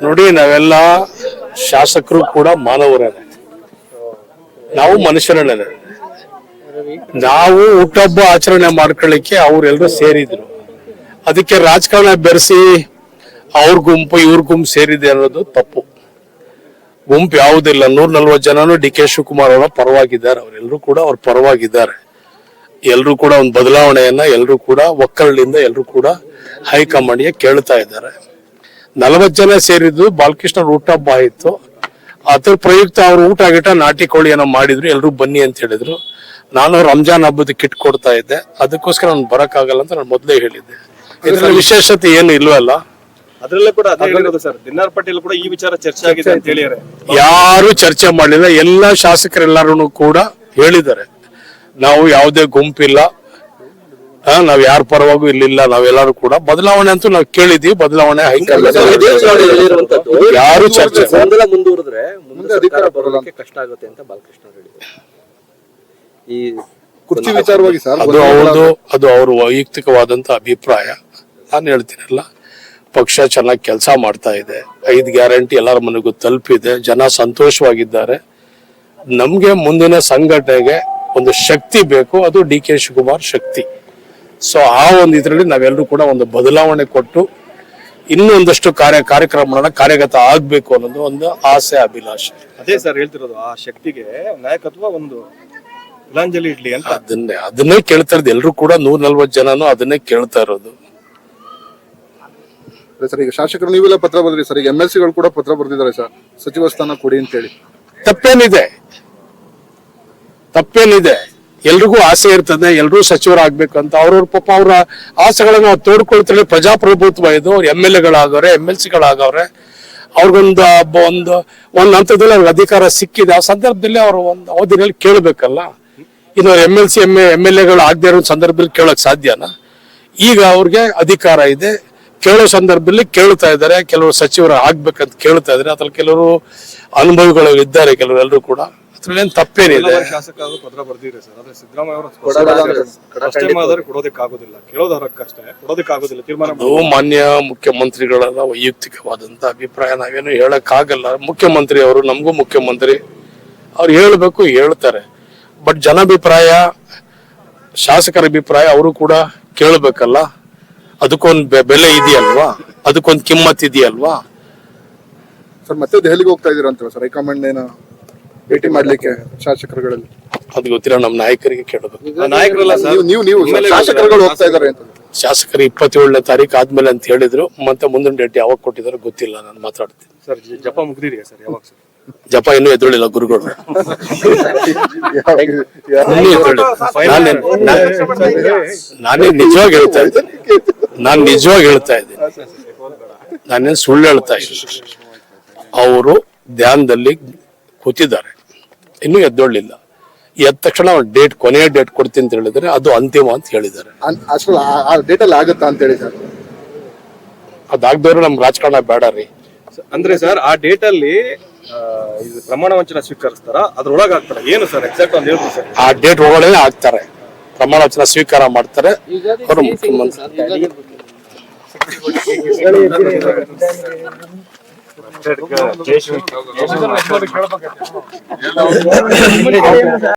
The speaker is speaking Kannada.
ನೋಡಿ, ನಾವೆಲ್ಲ ಶಾಸಕರು ಕೂಡ ಮಾನವರೇ, ನಾವು ಮನುಷ್ಯರೇ. ನಾವು ಹುಟ್ಟುಹಬ್ಬ ಆಚರಣೆ ಮಾಡ್ಕೊಳ್ಳಿಕ್ಕೆ ಅವ್ರೆಲ್ಲರೂ ಸೇರಿದ್ರು. ಅದಕ್ಕೆ ರಾಜಕಾರಣ ಬೆರೆಸಿ ಅವ್ರ ಗುಂಪು ಇವ್ರ ಗುಂಪು ಸೇರಿದೆ ಅನ್ನೋದು ತಪ್ಪು. ಗುಂಪು ಯಾವುದಿಲ್ಲ. 140 ಜನನು ಡಿ ಕೆ ಶಿವಕುಮಾರ್ ಅವರ ಪರವಾಗಿದ್ದಾರೆ. ಅವರೆಲ್ಲರೂ ಕೂಡ ಅವ್ರ ಪರವಾಗಿದ್ದಾರೆ. ಎಲ್ಲರೂ ಕೂಡ ಒಂದು ಬದಲಾವಣೆಯನ್ನ ಎಲ್ಲರೂ ಕೂಡ ಒಕ್ಕಲಿನಿಂದ ಎಲ್ಲರೂ ಕೂಡ ಹೈಕಮಾಂಡ್ಗೆ ಕೇಳ್ತಾ ಇದ್ದಾರೆ. 40 ಜನ ಸೇರಿದ್ದು ಬಾಲಕೃಷ್ಣ ಹುಟ್ಟುಹಬ್ಬ ಆಯಿತು. ಅದ್ರ ಪ್ರಯುಕ್ತ ಅವ್ರು ಊಟ ಗಿಟ ನಾಟಿ ಕೋಳಿಯನ್ನ ಮಾಡಿದ್ರು. ಎಲ್ರು ಬನ್ನಿ ಅಂತ ಹೇಳಿದ್ರು. ನಾನು ರಂಜಾನ್ ಹಬ್ಬದ ಕಿಟ್ ಕೊಡ್ತಾ ಇದ್ದೆ. ಅದಕ್ಕೋಸ್ಕರ ನಾನು ಬರಕ್ಕಾಗಲ್ಲ ಅಂತ ನಾನು ಮೊದಲೇ ಹೇಳಿದ್ದೆ. ಇದ್ರಲ್ಲಿ ವಿಶೇಷತೆ ಏನು ಇಲ್ವಲ್ಲ. ಅದ್ರಲ್ಲೇ ಕೂಡ ಅದೇ ಹೇಳಿರೋದು ಸರ್. ದಿನಾರ್ ಪಟೇಲ್ ಕೂಡ ಈ ವಿಚಾರ ಚರ್ಚೆ ಆಗಿದೆ ಅಂತ ಹೇಳಿದ್ದಾರೆ. ಯಾರು ಚರ್ಚೆ ಮಾಡಲಿಲ್ಲ. ಎಲ್ಲ ಶಾಸಕರೆಲ್ಲರೂ ಕೂಡ ಹೇಳಿದ್ದಾರೆ, ನಾವು ಯಾವುದೇ ಗುಂಪಿಲ್ಲ, ನಾವ್ ಯಾರ ಪರವಾಗೂ ಇಲ್ಲಿಲ್ಲ, ನಾವೆಲ್ಲರೂ ಕೂಡ ಬದಲಾವಣೆ ಅಂತೂ ನಾವು ಕೇಳಿದೀವಿ. ಬದಲಾವಣೆ ಹೈಕಮಾಂಡ್ ಯಾರು ಚರ್ಚೆ ಮುಂದುವರೆದ್ರೆ ಮುಂದೆ ಅಧಿಕಾರ ಬರೋದಕ್ಕೆ ಕಷ್ಟ ಆಗುತ್ತೆ ಅಂತ ಬಾಲಕೃಷ್ಣ ಹೇಳಿದ್ರು. ಈ ಕುರ್ಚಿ ವಿಚಾರವಾಗಿ ಸರ್, ಅದು ಅವ್ರ ವೈಯಕ್ತಿಕವಾದಂತ ಅಭಿಪ್ರಾಯ. ನಾನು ಹೇಳ್ತೀನಲ್ಲ, ಪಕ್ಷ ಚೆನ್ನಾಗಿ ಕೆಲಸ ಮಾಡ್ತಾ ಇದೆ. 5 ಗ್ಯಾರಂಟಿ ಎಲ್ಲರ ಮನೆಗೂ ತಲುಪಿದೆ. ಜನ ಸಂತೋಷವಾಗಿದ್ದಾರೆ. ನಮ್ಗೆ ಮುಂದಿನ ಸಂಘಟನೆಗೆ ಒಂದು ಶಕ್ತಿ ಬೇಕು. ಅದು ಡಿ ಕೆ ಶಿವಕುಮಾರ್ ಶಕ್ತಿ. ಸೊ ಆ ಒಂದು ಇದರಲ್ಲಿ ನಾವೆಲ್ಲರೂ ಕೂಡ ಒಂದು ಬದಲಾವಣೆ ಕೊಟ್ಟು ಇನ್ನೊಂದಷ್ಟು ಕಾರ್ಯಕ್ರಮಗಳನ್ನ ಕಾರ್ಯಗತ ಆಗ್ಬೇಕು ಅನ್ನೋದು ಒಂದು ಆಸೆ, ಅಭಿಲಾಷೆ. ಅದೇ ಸರ್ ಹೇಳ್ತಿರೋದು. ಆ ಶಕ್ತಿಗೆ ನಾಯಕತ್ವ ಒಂದು ತಿಲಾಂಜಲಿ ಇಡ್ಲಿ ಅಂತ ಅದನ್ನೇ ಕೇಳ್ತಾ ಇರೋದು. ಎಲ್ಲರೂ ಕೂಡ 140 ಜನನು ಅದನ್ನೇ ಕೇಳ್ತಾ ಇರೋದು. ಸರ್, ಈಗ ಶಾಸಕರು ನೀವೆಲ್ಲ ಪತ್ರ ಬರೆದ್ರಿ ಸರ್. ಈಗ MLC ಗಳು ಕೂಡ ಪತ್ರ ಬರೆದಿದ್ದಾರೆ ಸರ್, ಸಚಿವ ಸ್ಥಾನ ಕೊಡಿ ಅಂತ ಹೇಳಿ. ತಪ್ಪೇನಿದೆ? ಎಲ್ರಿಗೂ ಆಸೆ ಇರ್ತದೆ, ಎಲ್ರೂ ಸಚಿವರಾಗ್ಬೇಕು ಅಂತ. ಅವ್ರವ್ರ ಪಾಪ ಅವ್ರ ಆಸೆಗಳನ್ನ ತೋಡ್ಕೊಳ್ತಾರೆ. ಪ್ರಜಾಪ್ರಭುತ್ವ ಇದು. ಅವ್ರು MLA-ಗಳಾಗವ್ರೆ, MLC-ಗಳಾಗವ್ರೆ. ಅವ್ರಿಗೊಂದು ಒಂದು ಹಂತದಲ್ಲಿ ಅವ್ರಿಗೆ ಅಧಿಕಾರ ಸಿಕ್ಕಿದೆ. ಆ ಸಂದರ್ಭದಲ್ಲಿ ಅವ್ರ ಒಂದು ಅವಧಿನಲ್ಲಿ ಕೇಳಬೇಕಲ್ಲ. ಇನ್ನು MLC MLA-ಗಳು ಆಗದೆ ಇರೋ ಸಂದರ್ಭದಲ್ಲಿ ಕೇಳಕ್ ಸಾಧ್ಯನಾ? ಈಗ ಅವ್ರಿಗೆ ಅಧಿಕಾರ ಇದೆ, ಕೇಳೋ ಸಂದರ್ಭದಲ್ಲಿ ಕೇಳ್ತಾ ಇದ್ದಾರೆ. ಕೆಲವರು ಸಚಿವರು ಆಗ್ಬೇಕಂತ ಕೇಳ್ತಾ ಇದ್ದಾರೆ. ಅದ್ರಲ್ಲಿ ಕೆಲವರು ಅನುಭವಿಗಳು ಇದ್ದಾರೆ, ಕೆಲವರು ಎಲ್ಲರೂ ಕೂಡ. ಅದ್ರಲ್ಲೇನ್ ತಪ್ಪೇನಿದೆ? ಶಾಸಕರು ಪತ್ರ ಬರ್ದಿದೆ ಸರ್. ಆದ್ರೆ ಸಿದ್ದರಾಮಯ್ಯ ಅವರು ಕೊಡೋದಕ್ಕಾಗೋದಿಲ್ಲ, ಕೇಳೋದಕ್ಕಷ್ಟೇ, ಕೊಡೋದಕ್ಕಾಗೋದಿಲ್ಲ. ತೀರ್ಮಾನ ಮಾನ್ಯ ಮುಖ್ಯಮಂತ್ರಿಗಳೆಲ್ಲ ವೈಯಕ್ತಿಕವಾದಂತ ಅಭಿಪ್ರಾಯ ನಾವೇನು ಹೇಳಕ್ ಆಗಲ್ಲ. ಮುಖ್ಯಮಂತ್ರಿ ಅವರು, ನಮಗೂ ಮುಖ್ಯಮಂತ್ರಿ ಅವ್ರು ಹೇಳ್ಬೇಕು, ಹೇಳ್ತಾರೆ. ಬಟ್ ಜನಾಭಿಪ್ರಾಯ, ಶಾಸಕರ ಅಭಿಪ್ರಾಯ ಅವರು ಕೂಡ ಕೇಳಬೇಕಲ್ಲ. ಅದಕ್ಕೊಂದು ಬೆಲೆ ಇದೆಯಲ್ವಾ, ಅದಕ್ಕೊಂದು ಕಿಮ್ಮತ್ ಇದೆಯಲ್ವಾ. ಸರ್, ಮತ್ತೆ ದೆಹಲಿಗೆ ಹೋಗ್ತಾ ಇದೀರ ಅಂತ ಸರ್, ಹೈಕಮಾಂಡ್ ಏನ ಭೇಟಿ ಮಾಡ್ಲಿಕ್ಕೆ ಶಾಸಕರುಗಳಲ್ಲಿ? ಅದು ಗೊತ್ತಿಲ್ಲ, ನಮ್ಮ ನಾಯಕರಿಗೆ ಕೇಳಬೇಕು. ನಾಯಕರಲ್ಲ ನೀವು ಶಾಸಕರುಗಳು ಹೋಗ್ತಾ ಇದಾರೆ ಅಂತ. ಶಾಸಕರು 27ನೇ ತಾರೀಕು ಆದ್ಮೇಲೆ ಅಂತ ಹೇಳಿದ್ರು. ಮತ್ತೆ ಮುಂದಿನ ಡೇಟ್ ಯಾವಾಗ ಕೊಟ್ಟಿದಾರೋ ಗೊತ್ತಿಲ್ಲ. ನಾನು ಮಾತಾಡ್ತೀನಿ ಸರ್. ಜಪ ಮುಗ್ದಿದೆಯಾ ಸರ್? ಯಾವಾಗ ಸರ್? ಜಪ ಇನ್ನೂ ಎದ್ದುಳಿಲ್ಲ ಗುರುಗಳು. ನಾನೇ ನಿಜವಾಗಿ ಹೇಳ್ತಾ ಇದ್ದೀನಿ. ನಾನೇನ್ ಸುಳ್ಳು ಹೇಳ್ತಾ ಇದ್ದೀನಿ. ಅವರು ಧ್ಯಾನದಲ್ಲಿ ಕೂತಿದ್ದಾರೆ, ಇನ್ನೂ ಎದ್ದೊಳ್ಳಿಲ್ಲ. ಎದ್ದ ತಕ್ಷಣ ಡೇಟ್, ಕೊನೆಯ ಡೇಟ್ ಕೊಡ್ತೀನಿ ಅಂತ ಹೇಳಿದ್ರೆ ಅದು ಅಂತಿಮ ಅಂತ ಹೇಳಿದ್ದಾರೆ. ಅಷ್ಟು ಆ ಡೇಟ್ ಅಲ್ಲಿ ಆಗುತ್ತಾ ಅಂತ ಹೇಳಿ ಸರ್? ಅದಾಗ್ದವ್ರು ನಮ್ ರಾಜಕಾರಣ ಬೇಡ ರೀ. ಅಂದ್ರೆ ಸರ್, ಆ ಡೇಟ್ ಅಲ್ಲಿ ಪ್ರಮಾಣ ವಚನ ಸ್ವೀಕರಿಸ್ತಾರ, ಅದ್ರೊಳಗೆ ಆಗ್ತಾರ ಏನು ಸರ್? ಎಕ್ಸಾಕ್ಟ್ ಒಂದು ಹೇಳ್ತೀವಿ ಸರ್. ಆ ಡೇಟ್ ಒಳಗಡೆ ಆಗ್ತಾರೆ, ಪ್ರಮಾಣ ವಚನ ಸ್ವೀಕಾರ ಮಾಡ್ತಾರೆ ಅವರು ಮುಖ್ಯಮಂತ್ರಿ.